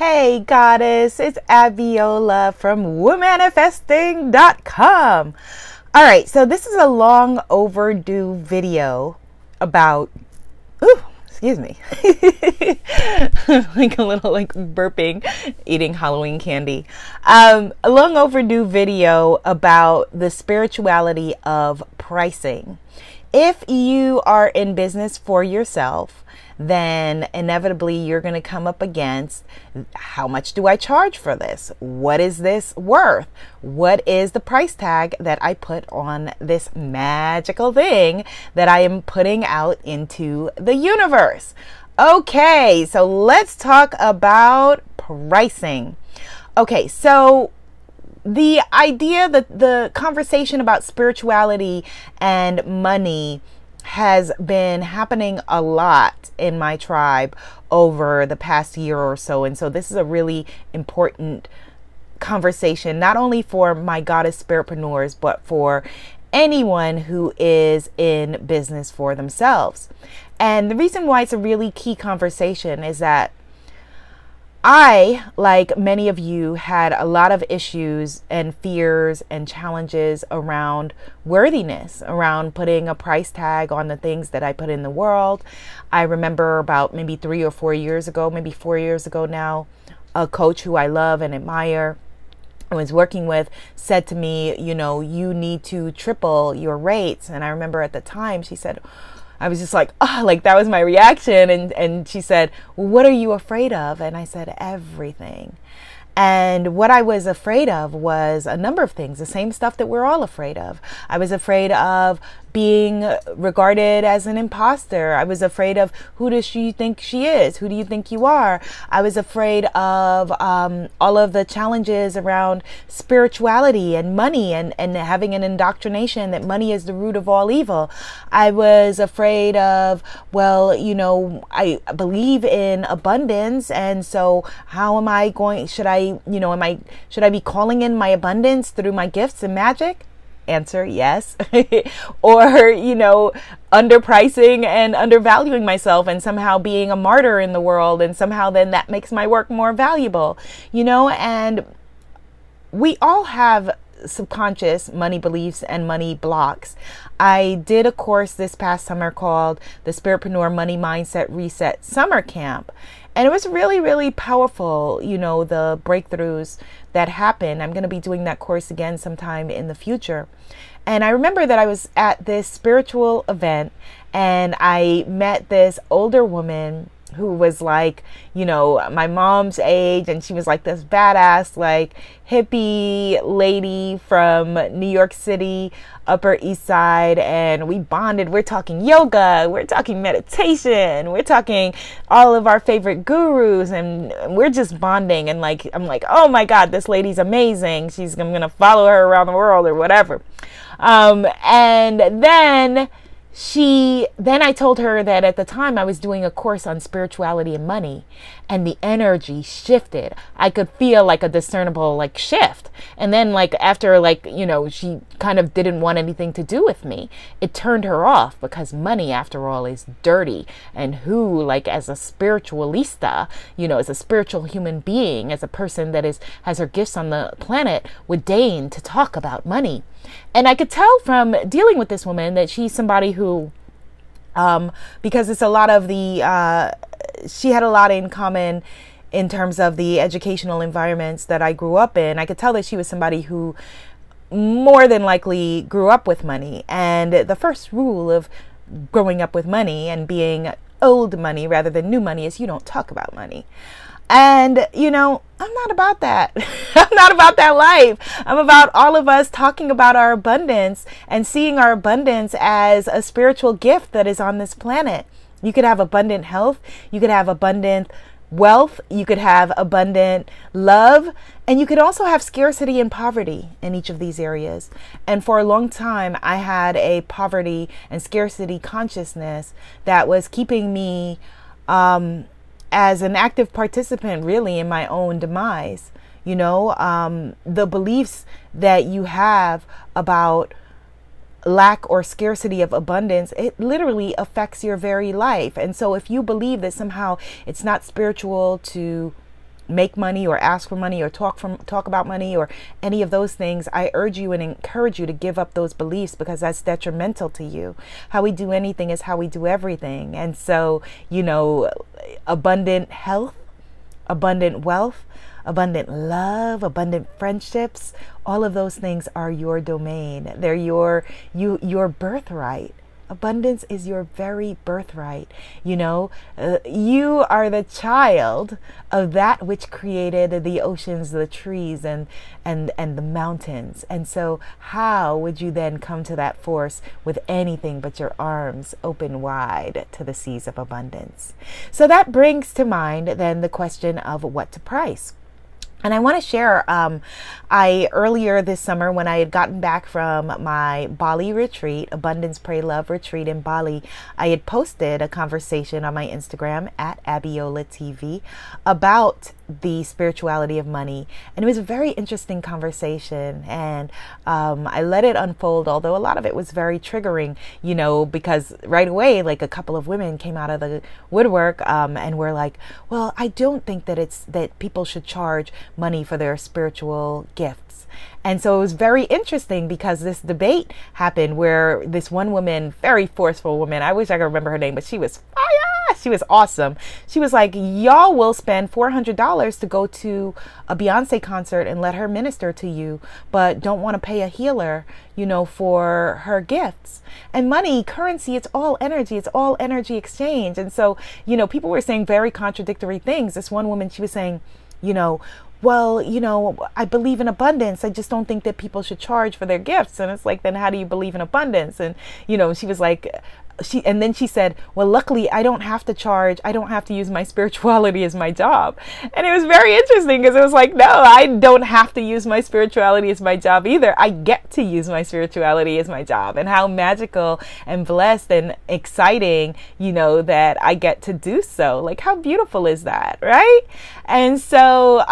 Hey goddess, it's Abiola from womanifesting.com. All right, so this is a long overdue video about, excuse me, like a little burping, eating Halloween candy. A long overdue video about the spirituality of pricing. If you are in business for yourself, then inevitably you're going to come up against, how much do I charge for this? What is this worth? What is the price tag that I put on this magical thing that I am putting out into the universe? Okay, so let's talk about pricing. Okay, so the idea that the conversation about spirituality and money has been happening a lot in my tribe over the past year or so. And so this is a really important conversation, not only for my goddess spiritpreneurs, but for anyone who is in business for themselves. And the reason why it's a really key conversation is that I, like many of you, had a lot of issues and fears and challenges around worthiness, around putting a price tag on the things that I put in the world. I remember about maybe 3 or 4 years ago, maybe 4 years ago now, a coach who I love and admire, I was working with, said to me, you need to triple your rates. And I remember at the time she said, I was just like, that was my reaction. And she said, well, what are you afraid of? And I said, everything. And what I was afraid of was a number of things, the same stuff that we're all afraid of. I was afraid of being regarded as an imposter. I was afraid of, who does she think she is? Who do you think you are? I was afraid of all of the challenges around spirituality and money and having an indoctrination that money is the root of all evil. I was afraid of, I believe in abundance. And so how am I going, should I be calling in my abundance through my gifts and magic? Answer, yes. Or, underpricing and undervaluing myself and somehow being a martyr in the world, and somehow then that makes my work more valuable, and we all have subconscious money beliefs and money blocks. I did a course this past summer called the Spiritpreneur Money Mindset Reset Summer Camp. And it was really, really powerful, the breakthroughs that happened. I'm going to be doing that course again sometime in the future. And I remember that I was at this spiritual event and I met this older woman who was like, my mom's age, and she was like this badass, hippie lady from New York City, Upper East Side, and we bonded. We're talking yoga, we're talking meditation, we're talking all of our favorite gurus, and we're just bonding. And I'm like, oh my God, this lady's amazing. I'm gonna follow her around the world or whatever. And then I told her that at the time I was doing a course on spirituality and money, and the energy shifted. I could feel a discernible shift. And then after she kind of didn't want anything to do with me. It turned her off, because money after all is dirty. And who as a spiritualista, as a spiritual human being, as a person that has her gifts on the planet, would deign to talk about money. And I could tell from dealing with this woman that she's somebody who, because it's a lot of she had a lot in common in terms of the educational environments that I grew up in. I could tell that she was somebody who more than likely grew up with money. And the first rule of growing up with money and being old money rather than new money is you don't talk about money. And, I'm not about that. I'm not about that life. I'm about all of us talking about our abundance and seeing our abundance as a spiritual gift that is on this planet. You could have abundant health. You could have abundant wealth. You could have abundant love. And you could also have scarcity and poverty in each of these areas. And for a long time, I had a poverty and scarcity consciousness that was keeping me as an active participant really in my own demise. The beliefs that you have about lack or scarcity of abundance, it literally affects your very life. And so if you believe that somehow it's not spiritual to make money or ask for money or talk about money or any of those things, I urge you and encourage you to give up those beliefs, because that's detrimental to you. How we do anything is how we do everything. And so, abundant health, abundant wealth, abundant love, abundant friendships, all of those things are your domain. They're your birthright. Abundance is your very birthright. You are the child of that which created the oceans, the trees, and the mountains. And so how would you then come to that force with anything but your arms open wide to the seas of abundance? So that brings to mind then the question of what to price. And I want to share, earlier this summer, when I had gotten back from my Bali retreat, Abundance, Pray, Love retreat in Bali, I had posted a conversation on my Instagram at Abiola TV about the spirituality of money. And it was a very interesting conversation. And I let it unfold, although a lot of it was very triggering, because right away, like a couple of women came out of the woodwork and were like, well, I don't think that people should charge money for their spiritual gifts. And so it was very interesting, because this debate happened where this one woman, very forceful woman, I wish I could remember her name, but she was fire. She was awesome. She was like, y'all will spend $400 to go to a Beyonce concert and let her minister to you, but don't want to pay a healer, for her gifts. And money, currency, it's all energy exchange. And so, people were saying very contradictory things. This one woman, she was saying, well, I believe in abundance. I just don't think that people should charge for their gifts. And it's like, then how do you believe in abundance? And, she was like, and then she said, well, luckily I don't have to charge. I don't have to use my spirituality as my job. And it was very interesting, because it was like, no, I don't have to use my spirituality as my job either. I get to use my spirituality as my job. And how magical and blessed and exciting, that I get to do so. Like, how beautiful is that, right? And so,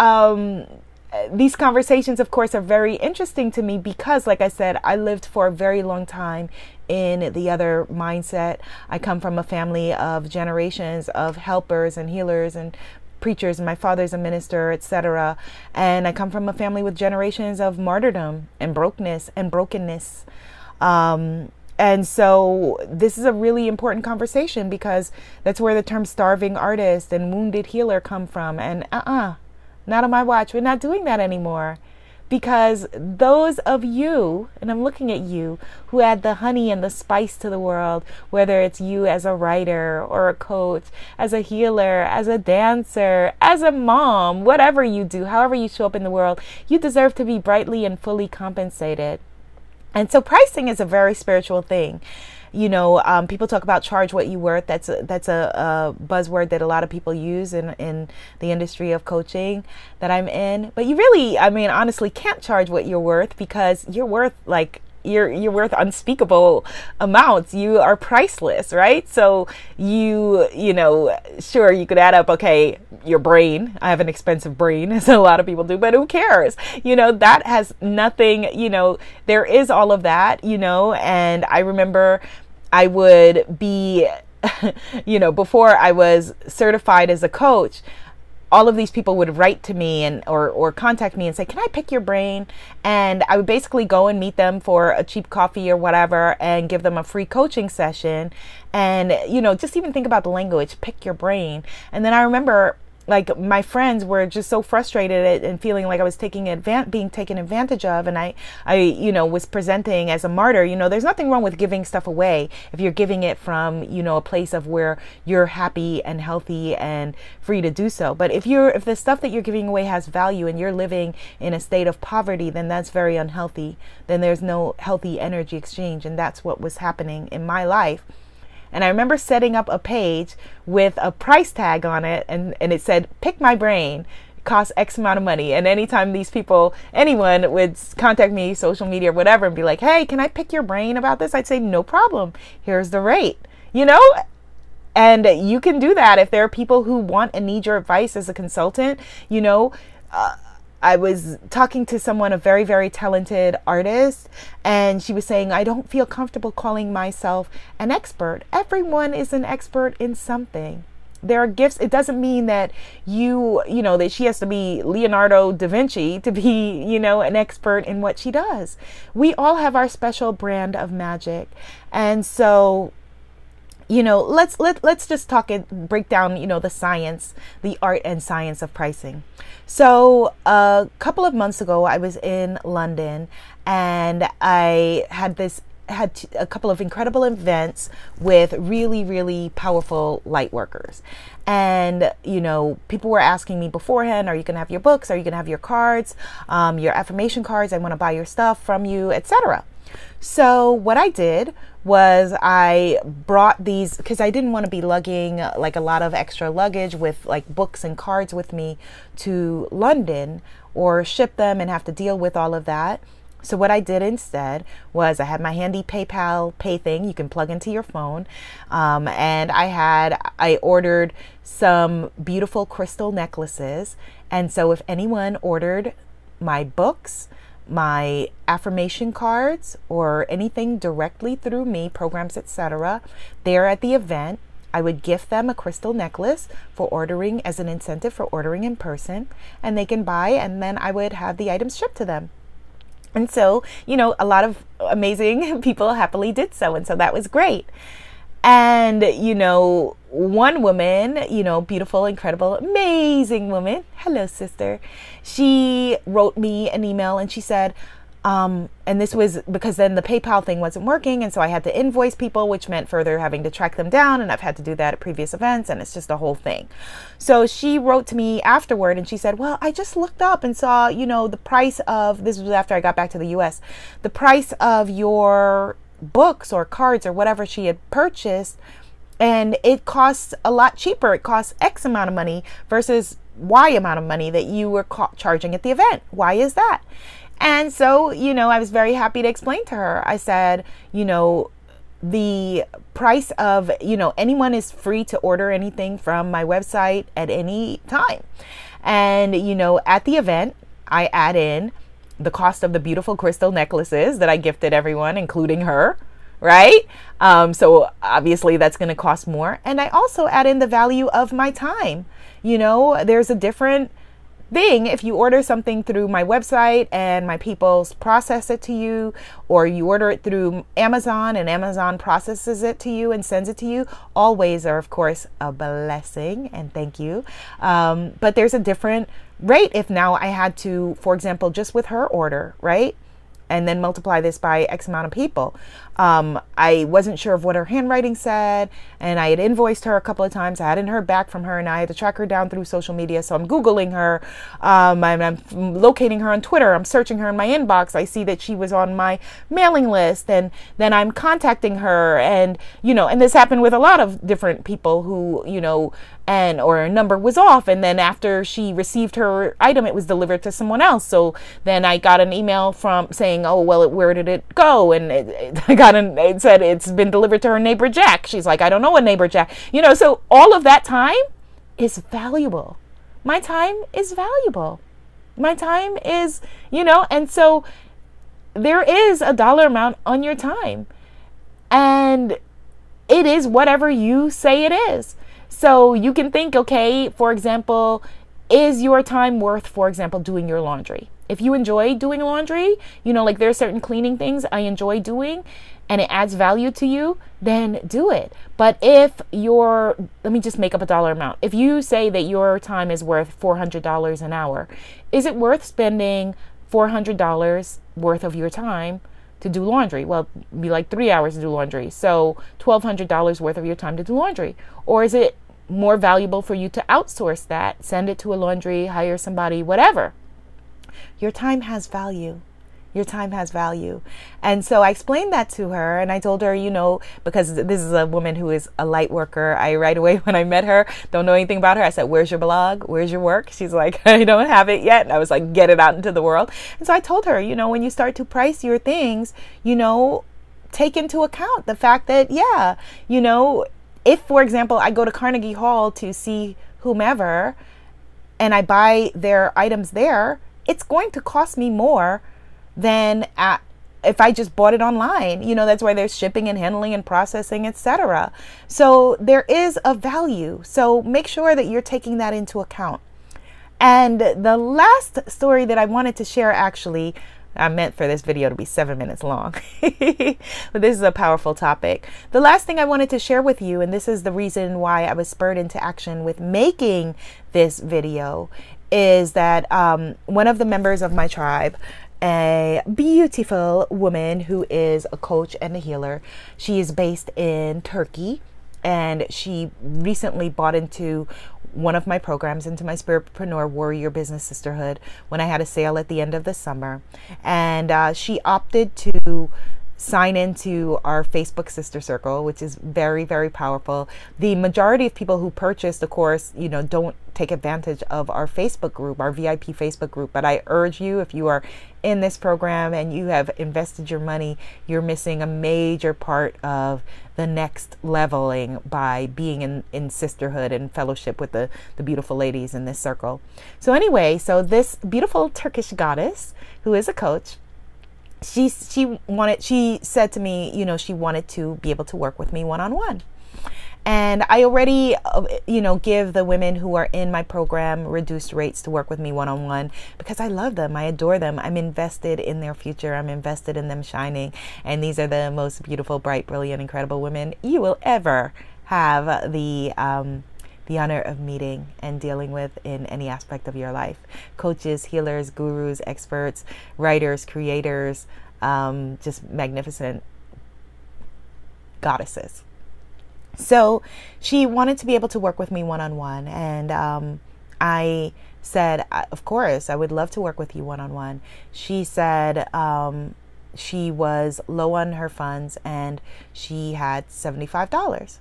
these conversations, of course, are very interesting to me, because, like I said, I lived for a very long time in the other mindset. I come from a family of generations of helpers and healers and preachers, and my father's a minister, etc. And I come from a family with generations of martyrdom and brokenness. And so this is a really important conversation, because that's where the term starving artist and wounded healer come from. And not on my watch. We're not doing that anymore. Because those of you, and I'm looking at you, who add the honey and the spice to the world, whether it's you as a writer or a coach, as a healer, as a dancer, as a mom, whatever you do, however you show up in the world, you deserve to be brightly and fully compensated. And so pricing is a very spiritual thing. People talk about charge what you worth. That's a buzzword that a lot of people use in the industry of coaching that I'm in. But you really, honestly can't charge what you're worth, because you're worth you're worth unspeakable amounts. You are priceless, right? So sure, you could add up, okay, your brain. I have an expensive brain, as a lot of people do, but who cares? That has nothing, there is all of that, and I remember I would be, before I was certified as a coach, all of these people would write to me or contact me and say, can I pick your brain? And I would basically go and meet them for a cheap coffee or whatever and give them a free coaching session. And, just even think about the language, pick your brain. And then I remember, like, my friends were just so frustrated and feeling like I was being taken advantage of. And I was presenting as a martyr. There's nothing wrong with giving stuff away if you're giving it from, a place of where you're happy and healthy and free to do so. But if the stuff that you're giving away has value and you're living in a state of poverty, then that's very unhealthy. Then there's no healthy energy exchange. And that's what was happening in my life. And I remember setting up a page with a price tag on it, and it said, pick my brain, it costs X amount of money. And anytime anyone would contact me, social media or whatever, and be like, hey, can I pick your brain about this? I'd say, no problem. Here's the rate, And you can do that if there are people who want and need your advice as a consultant, I was talking to someone, a very, very talented artist, and she was saying, I don't feel comfortable calling myself an expert. Everyone is an expert in something. There are gifts. It doesn't mean that that she has to be Leonardo da Vinci to be, an expert in what she does. We all have our special brand of magic. And so, let's just break down, the science, the art and science of pricing. So a couple of months ago, I was in London and I had a couple of incredible events with really, really powerful light workers. And, people were asking me beforehand, are you going to have your books? Are you going to have your cards, your affirmation cards? I want to buy your stuff from you, etc. So what I did was I brought these because I didn't want to be lugging like a lot of extra luggage with like books and cards with me to London or ship them and have to deal with all of that. So what I did instead was I had my handy PayPal pay thing you can plug into your phone. And I ordered some beautiful crystal necklaces. And so if anyone ordered my books, my affirmation cards, or anything directly through me, programs, etc., there at the event, I would gift them a crystal necklace for ordering as an incentive for ordering in person, and they can buy, and then I would have the items shipped to them. And so, a lot of amazing people happily did so. And so that was great. And, one woman, beautiful, incredible, amazing woman. Hello, sister. She wrote me an email and she said, and this was because then the PayPal thing wasn't working. And so I had to invoice people, which meant further having to track them down. And I've had to do that at previous events. And it's just a whole thing. So she wrote to me afterward and she said, well, I just looked up and saw, the price of, this was after I got back to the US, the price of your books or cards or whatever she had purchased, and it costs a lot cheaper. It costs X amount of money versus Y amount of money that you were charging at the event. Why is that? And so, I was very happy to explain to her. I said, the price of, anyone is free to order anything from my website at any time. And, at the event, I add in the cost of the beautiful crystal necklaces that I gifted everyone, including her, right? So obviously that's going to cost more. And I also add in the value of my time. There's a different thing if you order something through my website and my people process it to you, or you order it through Amazon and Amazon processes it to you and sends it to you. All ways are, of course, a blessing, and thank you. But there's a different rate if now I had to, for example, just with her order, right? And then multiply this by X amount of people. I wasn't sure of what her handwriting said, and I had invoiced her a couple of times. I hadn't heard back from her, and I had to track her down through social media. So I'm Googling her. I'm locating her on Twitter. I'm searching her in my inbox. I see that she was on my mailing list, and then I'm contacting her. And, and this happened with a lot of different people who, or a number was off. And then after she received her item, it was delivered to someone else. So then I got an email from saying, oh, well, where did it go? And it said it's been delivered to her neighbor Jack. She's like, I don't know a neighbor Jack. So all of that time is valuable. My time is valuable. My time is, and so there is a dollar amount on your time. And it is whatever you say it is. So you can think, okay, for example, is your time worth, for example, doing your laundry? If you enjoy doing laundry, like there are certain cleaning things I enjoy doing and it adds value to you, then do it. But if let me just make up a dollar amount. If you say that your time is worth $400 an hour, is it worth spending $400 worth of your time to do laundry? Well, it'd be like 3 hours to do laundry. So $1,200 worth of your time to do laundry. Or is it more valuable for you to outsource that, send it to a laundry, hire somebody, whatever? Your time has value. Your time has value. And so I explained that to her, and I told her, because this is a woman who is a light worker, I right away when I met her, don't know anything about her, I said, where's your blog? Where's your work? She's like, I don't have it yet. And I was like, get it out into the world. And so I told her, when you start to price your things, take into account the fact that, if, for example, I go to Carnegie Hall to see whomever and I buy their items there, it's going to cost me more than at if I just bought it online. That's why there's shipping and handling and processing, etc. So there is a value. So make sure that you're taking that into account. And the last story that I wanted to share, actually, I meant for this video to be 7 minutes long, but this is a powerful topic. The last thing I wanted to share with you, and this is the reason why I was spurred into action with making this video, is that one of the members of my tribe, a beautiful woman who is a coach and a healer, she is based in Turkey, and she recently bought into one of my programs, into my Spiritpreneur Warrior Business Sisterhood, when I had a sale at the end of the summer. And she opted to sign into our Facebook sister circle, which is very, very powerful. The majority of people who purchase the course, don't take advantage of our Facebook group, our VIP Facebook group. But I urge you, if you are in this program and you have invested your money, you're missing a major part of the next leveling by being in sisterhood and fellowship with the beautiful ladies in this circle. So anyway, so this beautiful Turkish goddess who is a coach, she said to me, she wanted to be able to work with me one-on-one. And I already, give the women who are in my program reduced rates to work with me one-on-one because I love them. I adore them. I'm invested in their future. I'm invested in them shining. And these are the most beautiful, bright, brilliant, incredible women you will ever have the honor of meeting and dealing with in any aspect of your life. Coaches, healers, gurus, experts, writers, creators, just magnificent goddesses. So she wanted to be able to work with me one-on-one. And I said, of course, I would love to work with you one-on-one. She said she was low on her funds and she had $75.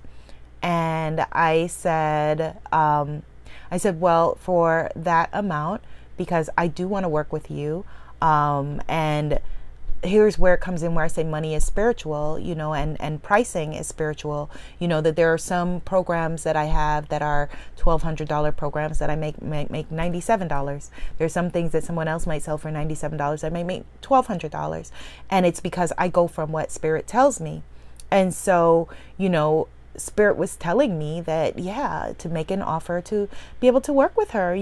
And I said, well, for that amount, because I do want to work with you, and here's where it comes in, where I say money is spiritual, and pricing is spiritual, that there are some programs that I have that are $1,200 programs that I make $97. There's some things that someone else might sell for $97. I may make $1,200. And it's because I go from what Spirit tells me. And so, Spirit was telling me that, to make an offer to be able to work with her,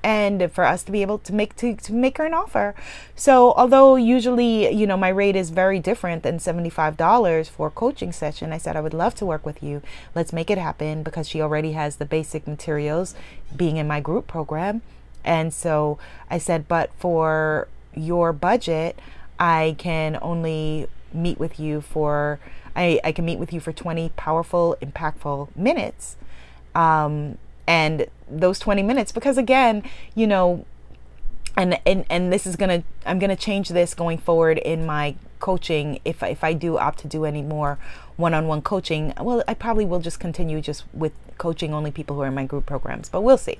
and for us to be able to make her an offer. So although usually, my rate is very different than $75 for a coaching session, I said, I would love to work with you. Let's make it happen, because she already has the basic materials being in my group program. And so I said, but for your budget, I can only meet with you for, I can meet with you for 20 powerful, impactful minutes. And those 20 minutes, because again, and this is I'm gonna change this going forward in my coaching. If I do opt to do any more one-on-one coaching, well, I probably will just continue just with coaching only people who are in my group programs, but we'll see.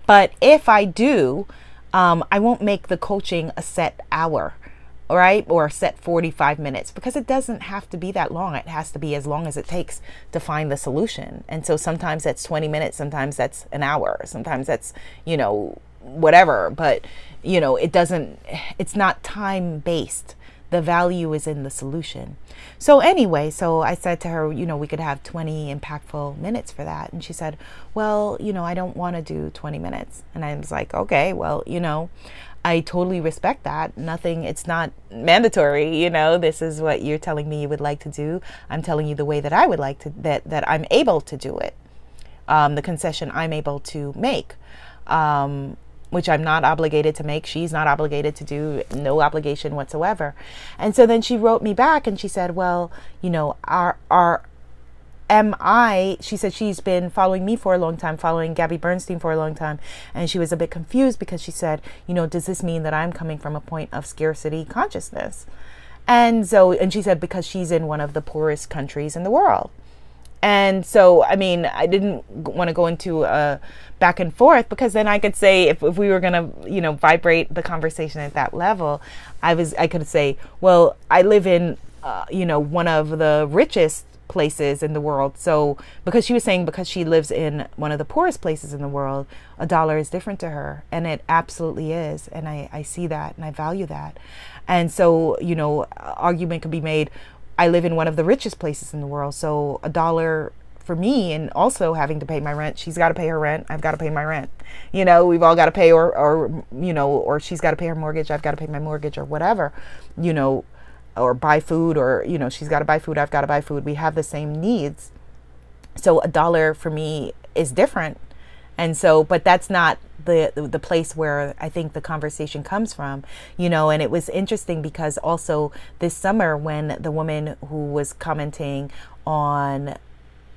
But if I do, I won't make the coaching a set hour, right? Or set 45 minutes, because it doesn't have to be that long. It has to be as long as it takes to find the solution. And so sometimes that's 20 minutes, sometimes that's an hour, sometimes that's, whatever, but it's not time based. The value is in the solution. So anyway, so I said to her, we could have 20 impactful minutes for that. And she said, well, I don't want to do 20 minutes. And I was like, okay, well, I totally respect that. It's not mandatory, this is what you're telling me you would like to do. I'm telling you the way that I would like to, that I'm able to do it. The concession I'm able to make, which I'm not obligated to make. She's not obligated to do, no obligation whatsoever. And so then she wrote me back and she said, well, she said she's been following me for a long time, following Gabby Bernstein for a long time. And she was a bit confused because she said, does this mean that I'm coming from a point of scarcity consciousness? And she said, because she's in one of the poorest countries in the world. And so, I didn't want to go into a back and forth, because then I could say, if we were going to, vibrate the conversation at that level, I could say, well, I live in, one of the richest places in the world. So because she was saying, because she lives in one of the poorest places in the world, a dollar is different to her. And it absolutely is. And I see that and I value that. And so, you know, argument could be made, I live in one of the richest places in the world. So a dollar for me, and also having to pay my rent, she's got to pay her rent, I've got to pay my rent. You know, we've all got to pay, or you know, or she's got to pay her mortgage, I've got to pay my mortgage, or whatever, you know, or buy food, or, you know, she's got to buy food, I've got to buy food. We have the same needs. So a dollar for me is different. And so, but that's not the place where I think the conversation comes from, you know. And it was interesting because also this summer, when the woman who was commenting on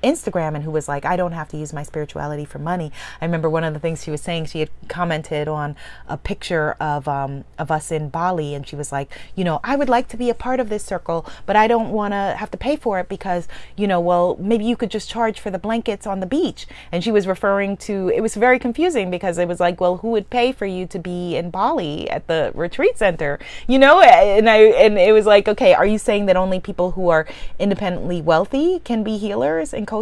Instagram and who was like, I don't have to use my spirituality for money. I remember one of the things she was saying, she had commented on a picture of us in Bali, and she was like, you know, I would like to be a part of this circle, but I don't want to have to pay for it because, you know, well, maybe you could just charge for the blankets on the beach. And she was referring to, it was very confusing because it was like, well, who would pay for you to be in Bali at the retreat center, you know? And it was like, okay, are you saying that only people who are independently wealthy can be healers and coaches?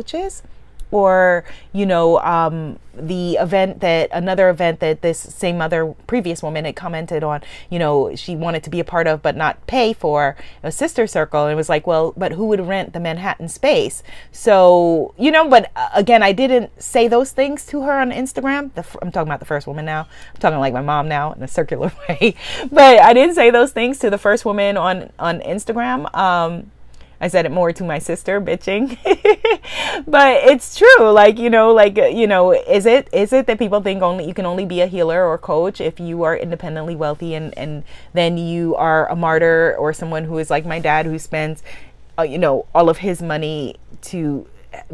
Or, you know, another event that this same other previous woman had commented on, you know, she wanted to be a part of but not pay for, a sister circle. And it was like, well, but who would rent the Manhattan space? So, you know, but again, I didn't say those things to her on Instagram. I'm talking about the first woman now. I'm talking like my mom now in a circular way. But I didn't say those things to the first woman on Instagram. I said it more to my sister, bitching. But it's true. Like, you know, is it that people think you can only be a healer or coach if you are independently wealthy, and then you are a martyr, or someone who is like my dad, who spends, you know, all of his money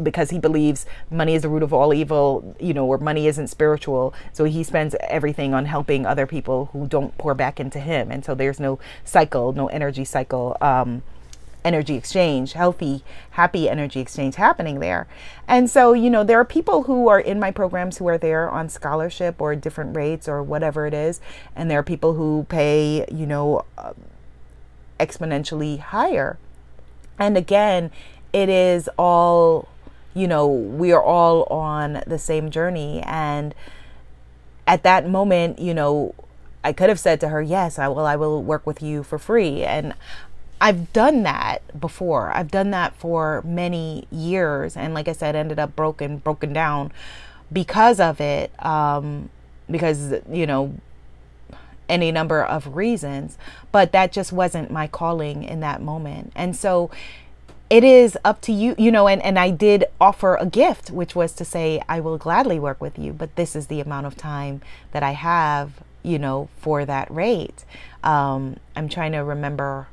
because he believes money is the root of all evil, you know, or money isn't spiritual. So he spends everything on helping other people who don't pour back into him. And so there's no cycle, no energy cycle, energy exchange, healthy, happy energy exchange happening there. And so, you know, there are people who are in my programs who are there on scholarship or different rates or whatever it is. And there are people who pay, you know, exponentially higher. And again, it is all, you know, we are all on the same journey. And at that moment, you know, I could have said to her, yes, I will work with you for free. And I've done that before. I've done that for many years. And like I said, ended up broken down because of it. Because, you know, any number of reasons, but that just wasn't my calling in that moment. And so it is up to you, you know, and I did offer a gift, which was to say, I will gladly work with you, but this is the amount of time that I have, you know, for that rate. I'm trying to remember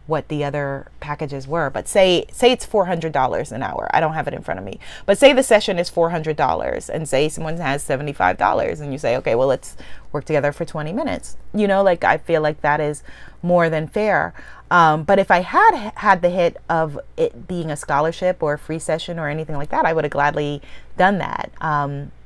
what the other packages were, but say it's $400 an hour. I don't have it in front of me, but say the session is $400, and say someone has $75, and you say, okay, well, let's work together for 20 minutes. You know, like, I feel like that is more than fair. But if I had the hit of it being a scholarship or a free session or anything like that, I would have gladly done that.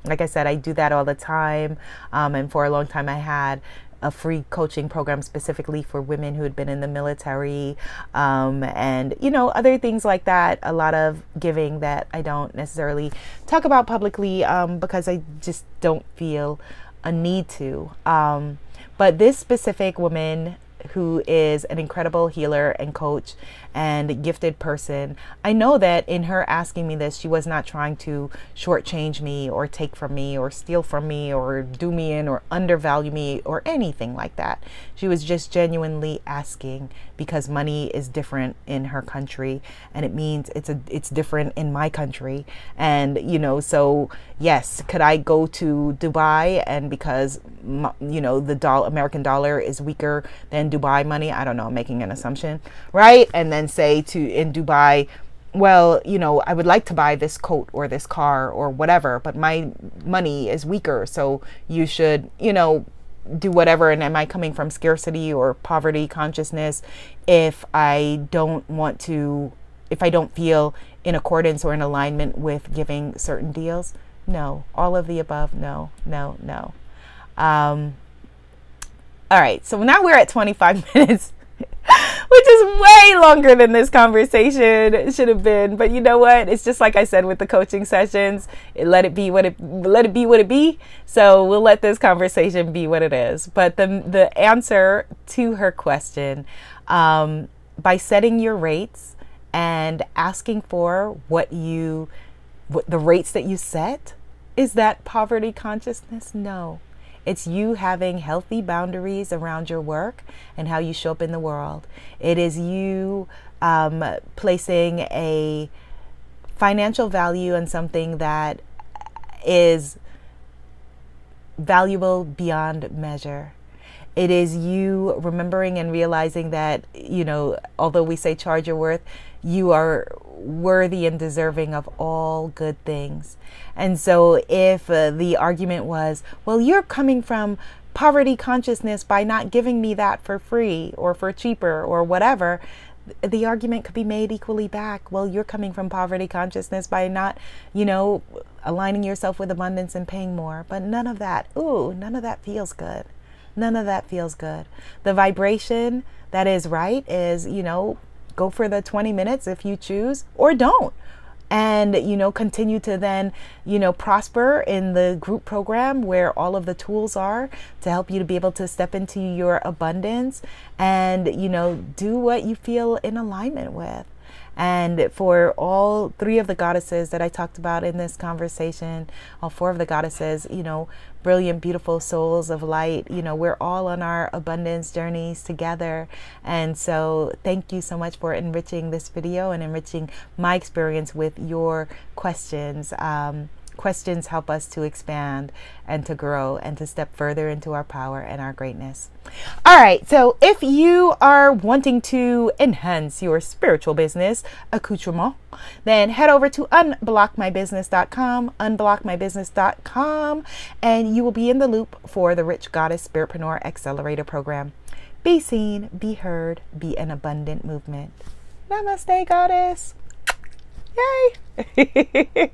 Like I said, I do that all the time. And for a long time, I had a free coaching program specifically for women who had been in the military, and, you know, other things like that. A lot of giving that I don't necessarily talk about publicly, because I just don't feel a need to. But this specific woman, who is an incredible healer and coach and gifted person, I know that in her asking me this, she was not trying to shortchange me or take from me or steal from me or do me in or undervalue me or anything like that. She was just genuinely asking because money is different in her country, and it means it's different in my country. And, you know, so yes, could I go to Dubai, and because, you know, the American dollar is weaker than Dubai money, I don't know, I'm making an assumption, right? And then say in Dubai, well, you know, I would like to buy this coat or this car or whatever, but my money is weaker, so you should, you know, do whatever. And am I coming from scarcity or poverty consciousness if I don't feel in accordance or in alignment with giving certain deals? No. All of the above. No. All right. So now we're at 25 minutes. which is way longer than this conversation should have been. But you know what? It's just like I said with the coaching sessions. Let it be what it be. So we'll let this conversation be what it is. But the answer to her question, by setting your rates and asking for what the rates that you set, is that poverty consciousness? No. It's you having healthy boundaries around your work and how you show up in the world. It is you placing a financial value on something that is valuable beyond measure. It is you remembering and realizing that, although we say charge your worth, you are worthy and deserving of all good things. And so if the argument was, well, you're coming from poverty consciousness by not giving me that for free or for cheaper or whatever, the argument could be made equally back. Well, you're coming from poverty consciousness by not, aligning yourself with abundance and paying more. But none of that feels good. None of that feels good. The vibration that is right is, go for the 20 minutes if you choose, or don't. And, continue to then, prosper in the group program where all of the tools are to help you to be able to step into your abundance and, do what you feel in alignment with. And for all three of the goddesses that I talked about in this conversation, all four of the goddesses, brilliant, beautiful souls of light, we're all on our abundance journeys together. And so thank you so much for enriching this video and enriching my experience with your questions. Questions help us to expand and to grow and to step further into our power and our greatness. All right. So if you are wanting to enhance your spiritual business accoutrement, then head over to unblockmybusiness.com, unblockmybusiness.com, and you will be in the loop for the Rich Goddess Spiritpreneur Accelerator Program. Be seen, be heard, be an abundant movement. Namaste, Goddess. Yay.